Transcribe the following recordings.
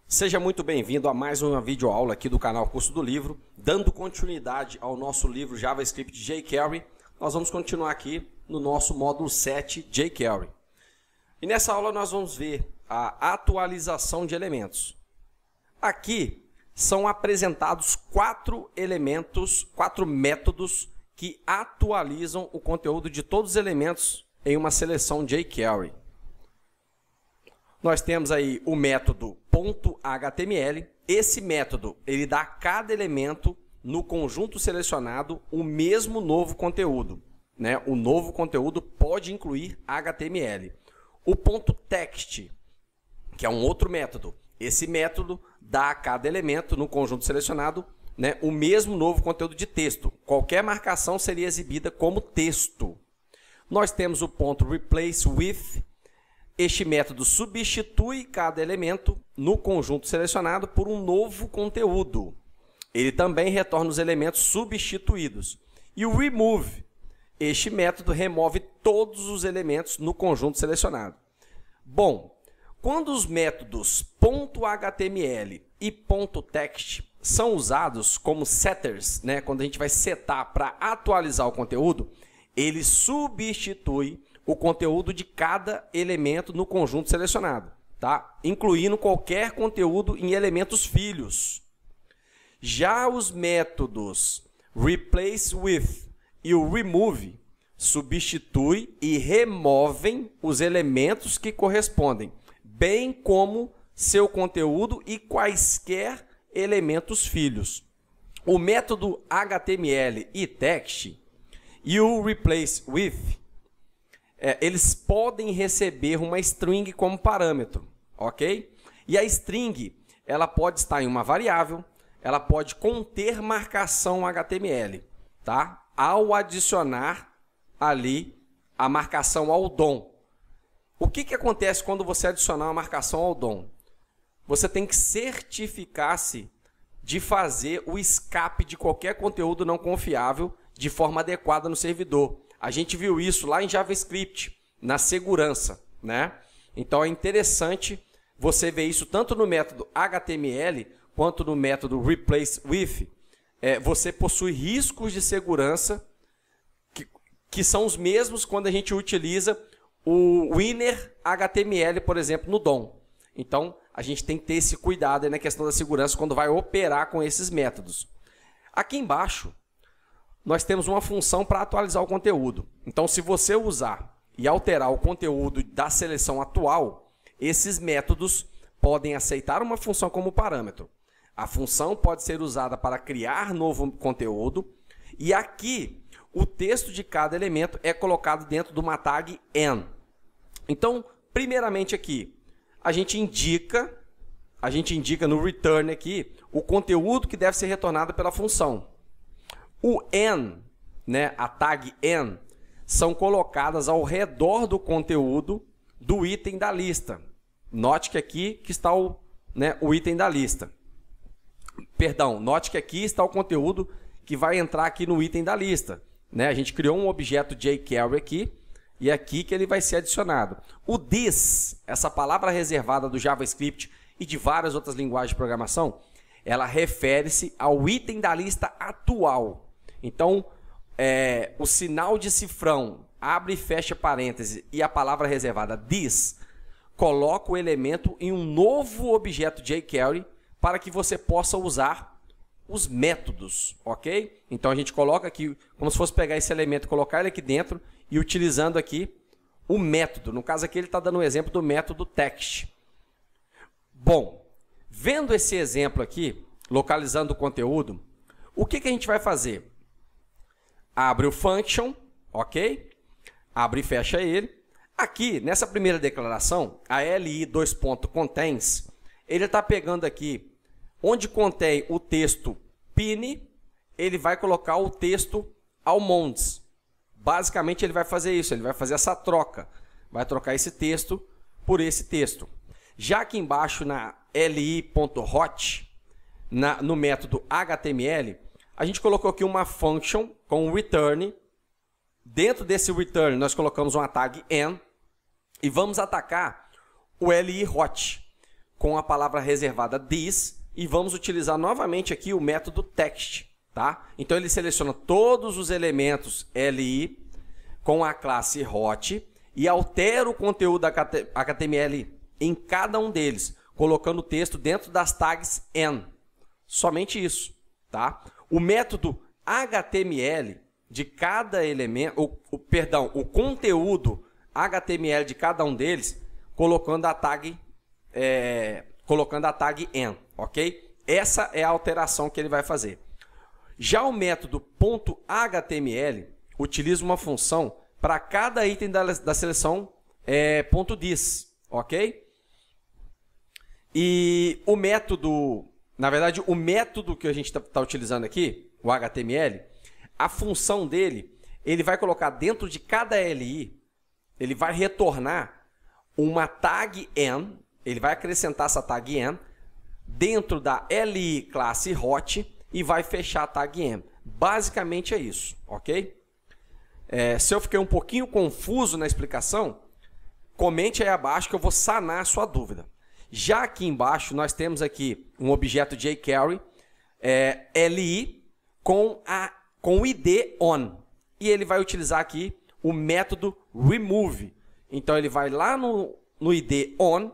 Seja muito bem-vindo a mais uma videoaula aqui do canal Curso do Livro. Dando continuidade ao nosso livro JavaScript jQuery, nós vamos continuar aqui no nosso módulo 7 jQuery. E nessa aula nós vamos ver a atualização de elementos. Aqui são apresentados quatro métodos que atualizam o conteúdo de todos os elementos em uma seleção jQuery. Nós temos aí o método .html. Esse método, ele dá a cada elemento no conjunto selecionado o mesmo novo conteúdo, né? O novo conteúdo pode incluir HTML. O .text, que é um outro método. Esse método dá a cada elemento no conjunto selecionado, né, o mesmo novo conteúdo de texto. Qualquer marcação seria exibida como texto. Nós temos o .replaceWith. Este método substitui cada elemento no conjunto selecionado por um novo conteúdo. Ele também retorna os elementos substituídos. E o remove. Este método remove todos os elementos no conjunto selecionado. Bom, quando os métodos .html e .text são usados como setters, né, quando a gente vai setar para atualizar o conteúdo, ele substitui o conteúdo de cada elemento no conjunto selecionado, tá? Incluindo qualquer conteúdo em elementos filhos. Já os métodos replaceWith e o remove substituem e removem os elementos que correspondem, bem como seu conteúdo e quaisquer elementos filhos. O método HTML e text e o replaceWith eles podem receber uma string como parâmetro, ok? E a string, ela pode estar em uma variável, ela pode conter marcação HTML, tá? Ao adicionar ali a marcação ao DOM. O que acontece quando você adicionar uma marcação ao DOM? Você tem que certificar-se de fazer o escape de qualquer conteúdo não confiável de forma adequada no servidor. A gente viu isso lá em JavaScript, na segurança, né? Então é interessante você ver isso tanto no método HTML quanto no método replaceWith. Você possui riscos de segurança que são os mesmos quando a gente utiliza o inner HTML, por exemplo, no DOM. Então a gente tem que ter esse cuidado aí na questão da segurança quando vai operar com esses métodos. Aqui embaixo nós temos uma função para atualizar o conteúdo. Então, se você usar e alterar o conteúdo da seleção atual, esses métodos podem aceitar uma função como parâmetro. A função pode ser usada para criar novo conteúdo e aqui o texto de cada elemento é colocado dentro de uma tag n. Então, primeiramente aqui, a gente indica no return aqui o conteúdo que deve ser retornado pela função. O n, né, a tag n, são colocadas ao redor do conteúdo do item da lista. Note que aqui está o item da lista. Perdão, note que aqui está o conteúdo que vai entrar aqui no item da lista, né? A gente criou um objeto jQuery aqui e é aqui que ele vai ser adicionado. O this, essa palavra reservada do JavaScript e de várias outras linguagens de programação, ela refere-se ao item da lista atual. Então, o sinal de cifrão, abre e fecha parênteses, e a palavra reservada this, coloca o elemento em um novo objeto jQuery para que você possa usar os métodos, ok? Então, a gente coloca aqui, como se fosse pegar esse elemento e colocar ele aqui dentro e utilizando aqui o método. No caso aqui, ele está dando um exemplo do método text. Bom, vendo esse exemplo aqui, localizando o conteúdo, o que a gente vai fazer? Abre o function, ok? Abre e fecha ele. Aqui, nessa primeira declaração, a li::contains, ele está pegando aqui, onde contém o texto pin, ele vai colocar o texto almonds. Basicamente, ele vai fazer isso, ele vai fazer essa troca. Vai trocar esse texto por esse texto. Já aqui embaixo, na li.hot, no método HTML, a gente colocou aqui uma function com return. Dentro desse return, nós colocamos uma tag n e vamos atacar o li hot. com a palavra reservada this e vamos utilizar novamente aqui o método text, tá? Então ele seleciona todos os elementos li com a classe hot e altera o conteúdo da HTML em cada um deles, colocando o texto dentro das tags n. Somente isso, tá? O método HTML de cada elemento, o conteúdo HTML de cada um deles, colocando a tag n, ok? Essa é a alteração que ele vai fazer. Já o método .html utiliza uma função para cada item da seleção .dis, ok? E o método, na verdade, o método que a gente está utilizando aqui, o HTML, a função dele, ele vai colocar dentro de cada LI, ele vai retornar uma tag n, ele vai acrescentar essa tag n dentro da LI classe hot e vai fechar a tag n. Basicamente é isso, ok? Se eu fiquei um pouquinho confuso na explicação, comente aí abaixo que eu vou sanar a sua dúvida. Já aqui embaixo nós temos aqui um objeto jQuery LI com o ID on. E ele vai utilizar aqui o método remove. Então ele vai lá no ID on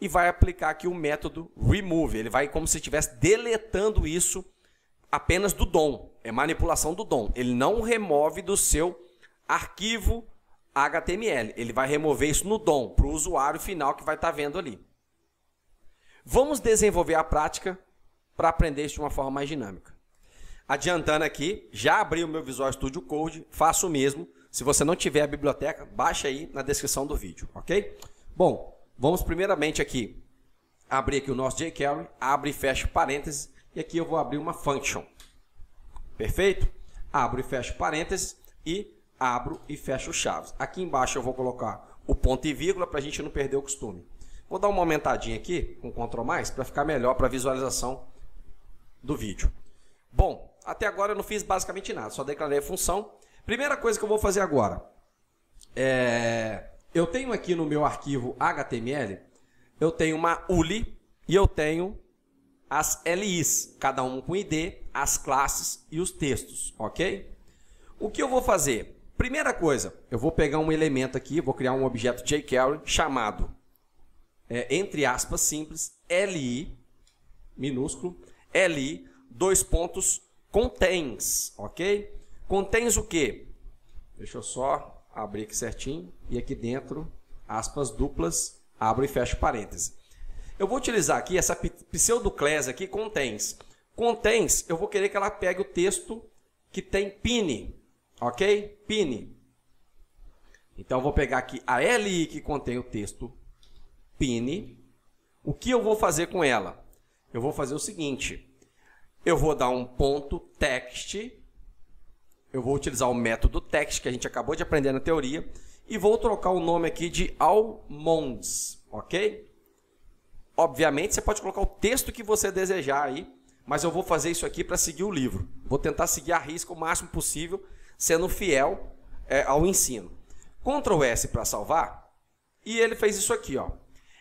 e vai aplicar aqui o método remove. Ele vai como se estivesse deletando isso apenas do DOM. É manipulação do DOM. Ele não remove do seu arquivo HTML. Ele vai remover isso no DOM, para o usuário final que vai estar vendo ali. Vamos desenvolver a prática para aprender isso de uma forma mais dinâmica. Adiantando aqui, já abri o meu Visual Studio Code, faço o mesmo. Se você não tiver a biblioteca, baixa aí na descrição do vídeo, ok? Bom, vamos primeiramente aqui abrir aqui o nosso jQuery, abre e fecha parênteses, e aqui eu vou abrir uma function. Perfeito? Abro e fecho parênteses e abro e fecho chaves. Aqui embaixo eu vou colocar o ponto e vírgula para a gente não perder o costume. Vou dar uma aumentadinha aqui com Ctrl+, para ficar melhor para a visualização do vídeo. Bom, até agora eu não fiz basicamente nada, só declarei a função. Primeira coisa que eu vou fazer agora, eu tenho aqui no meu arquivo HTML, eu tenho uma URL e eu tenho as LIs, cada um com ID, as classes e os textos, ok? O que eu vou fazer? Primeira coisa, eu vou pegar um elemento aqui, vou criar um objeto jQuery chamado, entre aspas, simples, LI, minúsculo, LI, dois pontos, contains, ok? Contains o quê? Deixa eu só abrir aqui certinho, e aqui dentro, aspas duplas, abro e fecho parênteses. Eu vou utilizar aqui essa pseudoclass aqui, contains. Contains, eu vou querer que ela pegue o texto que tem pin, ok? Pin. Então, eu vou pegar aqui a LI que contém o texto pin. O que eu vou fazer com ela? Eu vou fazer o seguinte, eu vou dar um ponto text, eu vou utilizar o método text que a gente acabou de aprender na teoria e vou trocar o nome aqui de almonds, ok? Obviamente, você pode colocar o texto que você desejar aí, mas eu vou fazer isso aqui para seguir o livro. Vou tentar seguir a risca o máximo possível, sendo fiel ao ensino. Ctrl S para salvar, e ele fez isso aqui, ó.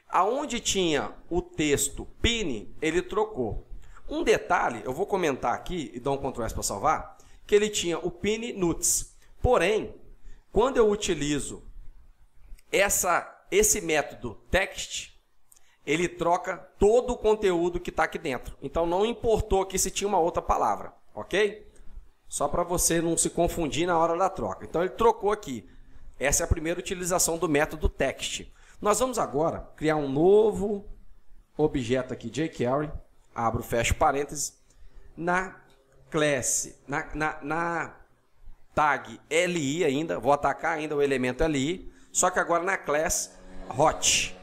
Aonde tinha o texto pin, ele trocou. Um detalhe, eu vou comentar aqui, e dar um Ctrl S para salvar, que ele tinha o pin nuts. Porém, quando eu utilizo esse método text, ele troca todo o conteúdo que está aqui dentro. Então, não importou aqui se tinha uma outra palavra, ok? Só para você não se confundir na hora da troca. Então, ele trocou aqui. Essa é a primeira utilização do método text. Nós vamos agora criar um novo objeto aqui, jQuery, abro, fecho parênteses, na classe, na tag LI ainda, vou atacar ainda o elemento LI, só que agora na classe hot.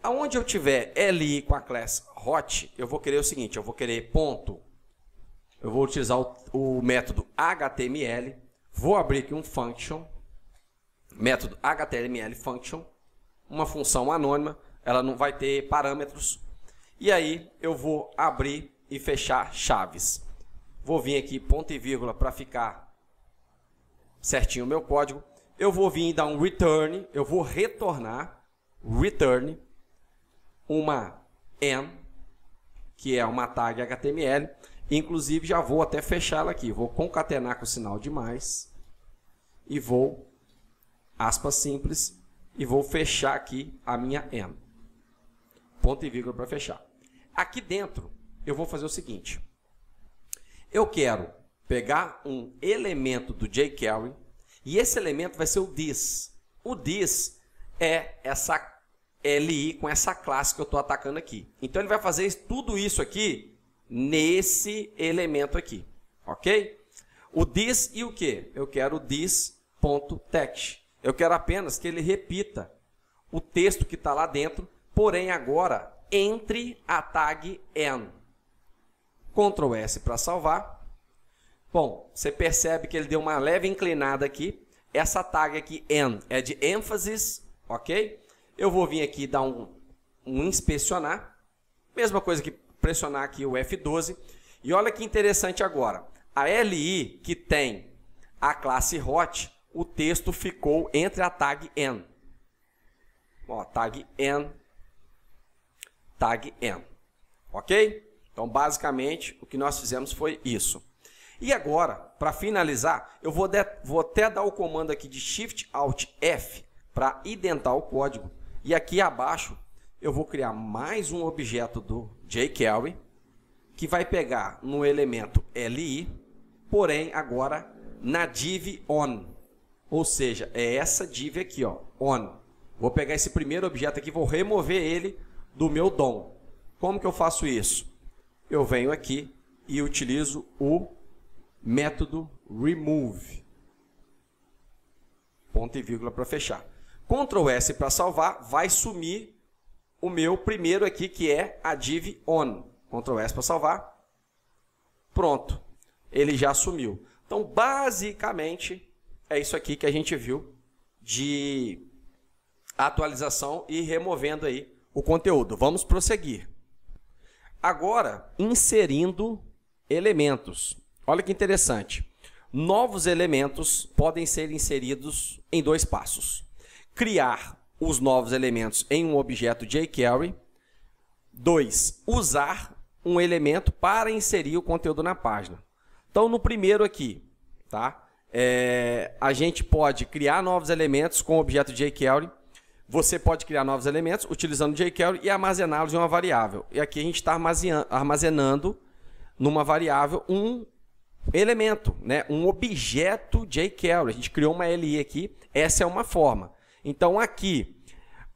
Aonde eu tiver LI com a classe hot, eu vou querer o seguinte, eu vou querer ponto, eu vou utilizar o método HTML, vou abrir aqui um function, método HTML function, uma função anônima, ela não vai ter parâmetros, e aí eu vou abrir e fechar chaves. Vou vir aqui ponto e vírgula para ficar certinho o meu código, eu vou vir e dar um return, eu vou retornar, return, uma N, que é uma tag HTML. Inclusive, já vou até fechá-la aqui. Vou concatenar com o sinal de mais. E vou, aspas simples, e vou fechar aqui a minha N. Ponto e vírgula para fechar. Aqui dentro, eu vou fazer o seguinte. Eu quero pegar um elemento do jQuery, e esse elemento vai ser o this. O this é essa LI com essa classe que eu estou atacando aqui. Então, ele vai fazer tudo isso aqui nesse elemento aqui, ok? O this e o quê? Eu quero o this.text. Eu quero apenas que ele repita o texto que está lá dentro, porém agora entre a tag N. Ctrl S para salvar. Bom, você percebe que ele deu uma leve inclinada aqui. Essa tag aqui, N, é de ênfase, ok? Eu vou vir aqui dar um inspecionar. Mesma coisa que pressionar aqui o F12. E olha que interessante agora. A LI, que tem a classe hot, o texto ficou entre a tag N. Ó, tag N. Tag N. Ok? Então, basicamente, o que nós fizemos foi isso. E agora, para finalizar, eu vou até dar o comando aqui de Shift Alt F para identar o código. E aqui abaixo, eu vou criar mais um objeto do jQuery, que vai pegar no elemento LI, porém agora na div on. Ou seja, é essa div aqui, ó, on. Vou pegar esse primeiro objeto aqui, vou remover ele do meu DOM. Como que eu faço isso? Eu venho aqui e utilizo o método remove. Ponto e vírgula para fechar. Ctrl S para salvar, vai sumir o meu primeiro aqui, que é a div on. Ctrl S para salvar. Pronto. Ele já sumiu. Então, basicamente, é isso aqui que a gente viu de atualização e removendo aí o conteúdo. Vamos prosseguir. Agora, inserindo elementos. Olha que interessante. Novos elementos podem ser inseridos em 2 passos. Criar os novos elementos em um objeto jQuery. 2. Usar um elemento para inserir o conteúdo na página. Então, no primeiro aqui, tá? A gente pode criar novos elementos com o objeto jQuery. Você pode criar novos elementos utilizando jQuery e armazená-los em uma variável. E aqui a gente está armazenando numa variável um elemento, né? Um objeto jQuery. A gente criou uma LI aqui, essa é uma forma. Então, aqui,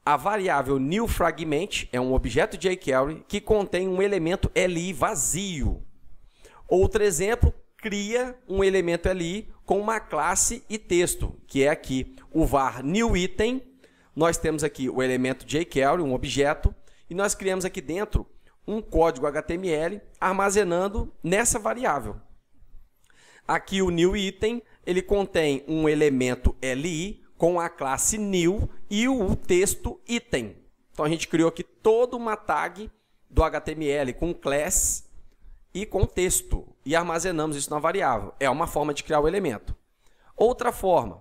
a variável newFragment é um objeto jQuery que contém um elemento LI vazio. Outro exemplo, cria um elemento LI com uma classe e texto, que é aqui o var newItem. Nós temos aqui o elemento jQuery, um objeto, e nós criamos aqui dentro um código HTML armazenando nessa variável. Aqui o newItem, ele contém um elemento LI com a classe new e o texto item. Então a gente criou aqui toda uma tag do HTML com class e com texto e armazenamos isso na variável. É uma forma de criar o elemento. Outra forma,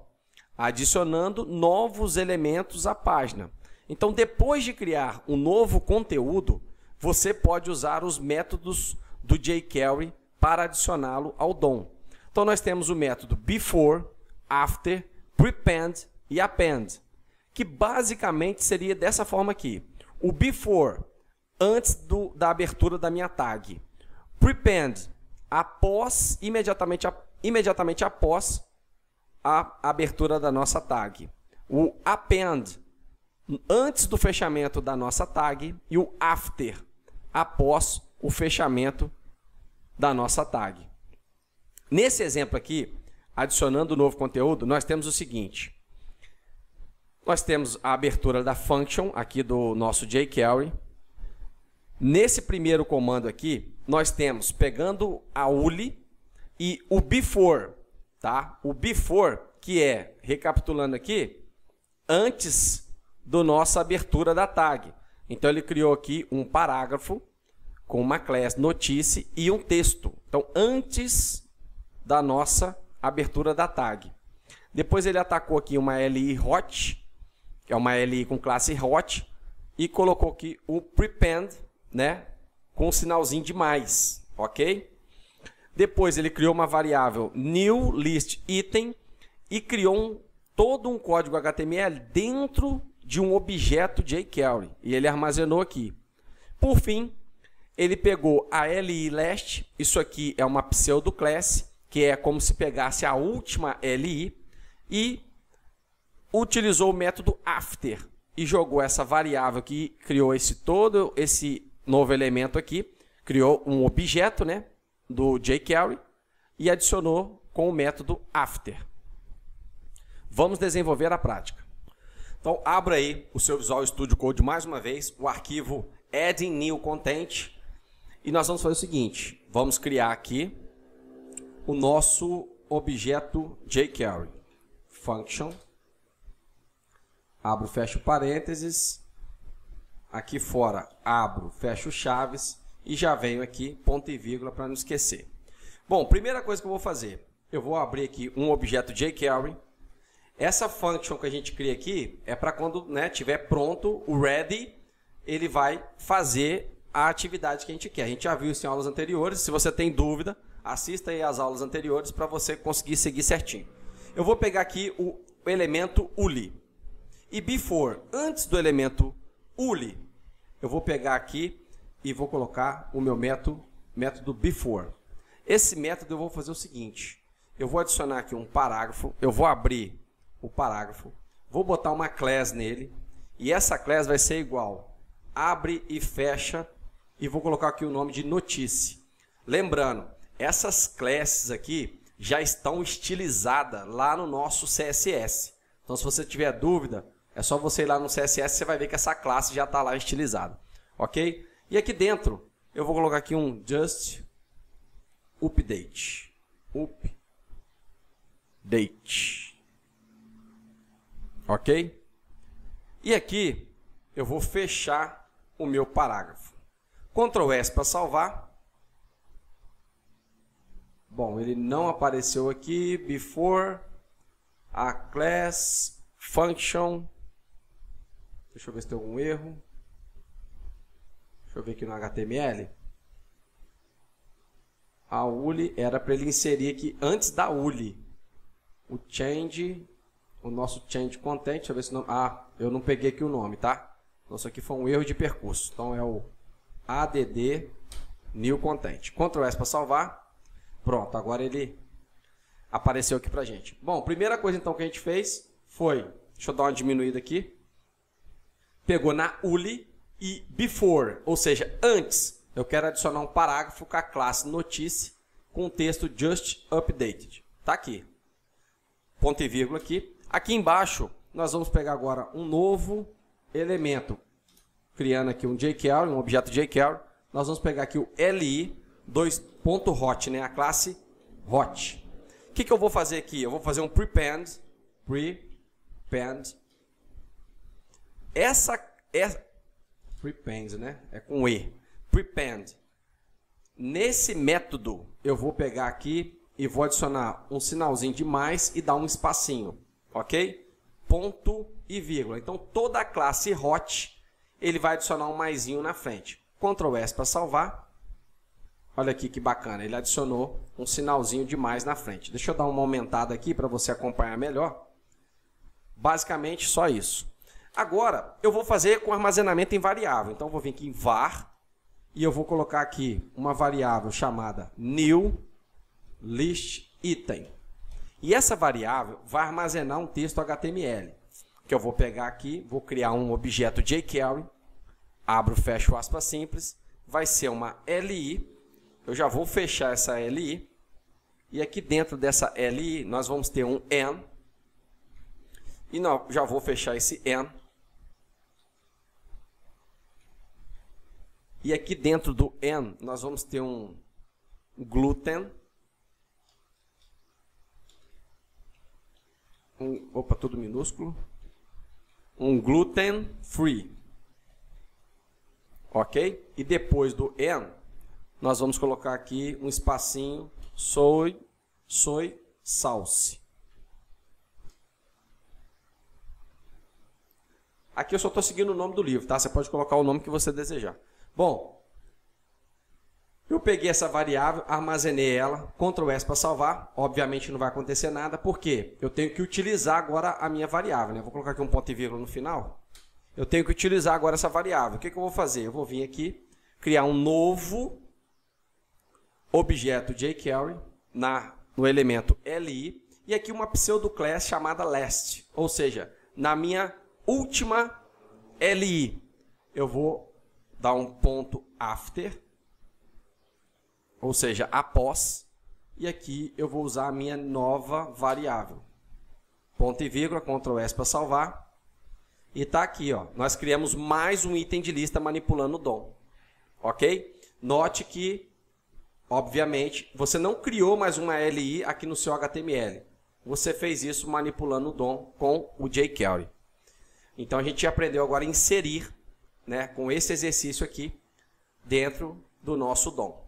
adicionando novos elementos à página. Então, depois de criar um novo conteúdo, você pode usar os métodos do jQuery para adicioná-lo ao DOM. Então, nós temos o método before, after, prepend e append, que basicamente seria dessa forma aqui. O before, antes da abertura da minha tag. Prepend, imediatamente após a abertura da nossa tag. O append, antes do fechamento da nossa tag. E o after, após o fechamento da nossa tag. Nesse exemplo aqui, adicionando o novo conteúdo, nós temos o seguinte. Nós temos a abertura da function aqui do nosso jQuery. Nesse primeiro comando aqui, nós temos pegando a ULI e o before. Tá? O before, que é, recapitulando aqui, antes da nossa abertura da tag. Então, ele criou aqui um parágrafo com uma classe notice e um texto. Então, antes da nossa abertura da tag. Depois, ele atacou aqui uma LI hot, que é uma LI com classe hot, e colocou aqui o prepend, né, com um sinalzinho de mais, ok? Depois ele criou uma variável new list item e criou todo um código HTML dentro de um objeto jQuery e ele armazenou aqui. Por fim, ele pegou a li last, isso aqui é uma pseudo class, que é como se pegasse a última li e utilizou o método after e jogou essa variável que criou todo esse novo elemento aqui, criou um objeto, né, do jQuery e adicionou com o método after. Vamos desenvolver a prática. Então, abra aí o seu Visual Studio Code mais uma vez, o arquivo adding new content, e nós vamos fazer o seguinte, vamos criar aqui o nosso objeto jQuery. Function, abro, fecho parênteses, aqui fora abro, fecho chaves e já venho aqui ponto e vírgula para não esquecer. Bom, primeira coisa que eu vou fazer, eu vou abrir aqui um objeto jQuery. Essa function que a gente cria aqui é para quando, né, tiver pronto o ready, ele vai fazer a atividade que a gente quer. A gente já viu isso em aulas anteriores. Se você tem dúvida, assista aí às aulas anteriores para você conseguir seguir certinho. Eu vou pegar aqui o elemento uli. E before, antes do elemento uli, eu vou pegar aqui e vou colocar o meu método before. Esse método eu vou fazer o seguinte. Eu vou adicionar aqui um parágrafo. Eu vou abrir o parágrafo. Vou botar uma class nele. E essa class vai ser igual. Abre e fecha. E vou colocar aqui o nome de notícia. Lembrando, essas classes aqui já estão estilizadas lá no nosso CSS. Então, se você tiver dúvida, é só você ir lá no CSS, você vai ver que essa classe já está lá estilizada. Ok? E aqui dentro, eu vou colocar aqui um just update. Update. Ok? E aqui, eu vou fechar o meu parágrafo. Ctrl S para salvar. Bom, ele não apareceu aqui. Before a class function. Deixa eu ver se tem algum erro. Deixa eu ver aqui no HTML. A uli era para ele inserir aqui antes da uli. O change, o nosso change content. Deixa eu ver se não. Ah, eu não peguei aqui o nome, tá? Então, isso aqui foi um erro de percurso. Então é o add new content. Ctrl S para salvar. Pronto, agora ele apareceu aqui pra gente. Bom, primeira coisa então que a gente fez foi, deixa eu dar uma diminuída aqui. Pegou na uli e before, ou seja, antes, eu quero adicionar um parágrafo com a classe notícia com o texto just updated. Tá aqui. Ponto e vírgula aqui. Aqui embaixo, nós vamos pegar agora um novo elemento. Criando aqui um jQuery, um objeto jQuery. Nós vamos pegar aqui o li2.hot, né? A classe hot. O que eu vou fazer aqui? Eu vou fazer um prepend. Prepend, né? É com E. Prepend. Nesse método, eu vou pegar aqui e vou adicionar um sinalzinho de mais e dar um espacinho. Ok? Ponto e vírgula. Então, toda a classe hot, ele vai adicionar um maisinho na frente. Ctrl S para salvar. Olha aqui que bacana, ele adicionou um sinalzinho de mais na frente. Deixa eu dar uma aumentada aqui para você acompanhar melhor. Basicamente só isso. Agora, eu vou fazer com armazenamento em variável. Então, eu vou vir aqui em var e eu vou colocar aqui uma variável chamada new list item. E essa variável vai armazenar um texto HTML. Que eu vou pegar aqui, vou criar um objeto jQuery. Abro, fecho aspas simples. Vai ser uma li. Eu já vou fechar essa li. E aqui dentro dessa li, nós vamos ter um n. E não, já vou fechar esse n. E aqui dentro do n, nós vamos ter um gluten. Opa, tudo minúsculo. Um gluten free. Ok? E depois do n, nós vamos colocar aqui um espacinho soy sauce. Aqui eu só estou seguindo o nome do livro, tá? Você pode colocar o nome que você desejar. Bom, eu peguei essa variável, armazenei ela, Ctrl S para salvar. Obviamente não vai acontecer nada, porque eu tenho que utilizar agora a minha variável, né? Vou colocar aqui um ponto e vírgula no final. Eu tenho que utilizar agora essa variável. O que eu vou fazer? Eu vou vir aqui, criar um novo objeto jQuery no elemento li, e aqui uma pseudo-class chamada last, ou seja, na minha última li. Eu vou dar um ponto after, ou seja, após, e aqui eu vou usar a minha nova variável. Ponto e vírgula, Ctrl S para salvar. E está aqui, ó, nós criamos mais um item de lista manipulando o DOM. Ok? Note que, obviamente, você não criou mais uma LI aqui no seu HTML. Você fez isso manipulando o DOM com o jQuery. Então a gente aprendeu agora a inserir, né, com esse exercício aqui dentro do nosso DOM.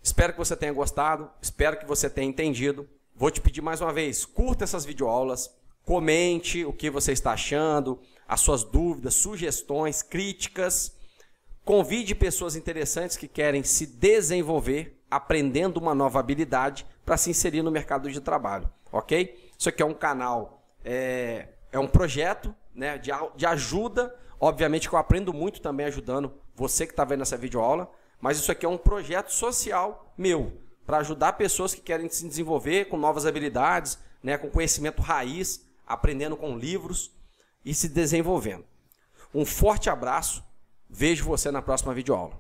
Espero que você tenha gostado, espero que você tenha entendido. Vou te pedir mais uma vez, curta essas videoaulas, comente o que você está achando, as suas dúvidas, sugestões, críticas. Convide pessoas interessantes que querem se desenvolver, aprendendo uma nova habilidade para se inserir no mercado de trabalho, ok? Isso aqui é um canal, é um projeto, né, de ajuda. Obviamente que eu aprendo muito também ajudando você que está vendo essa videoaula, mas isso aqui é um projeto social meu, para ajudar pessoas que querem se desenvolver com novas habilidades, né, com conhecimento raiz, aprendendo com livros e se desenvolvendo. Um forte abraço, vejo você na próxima videoaula.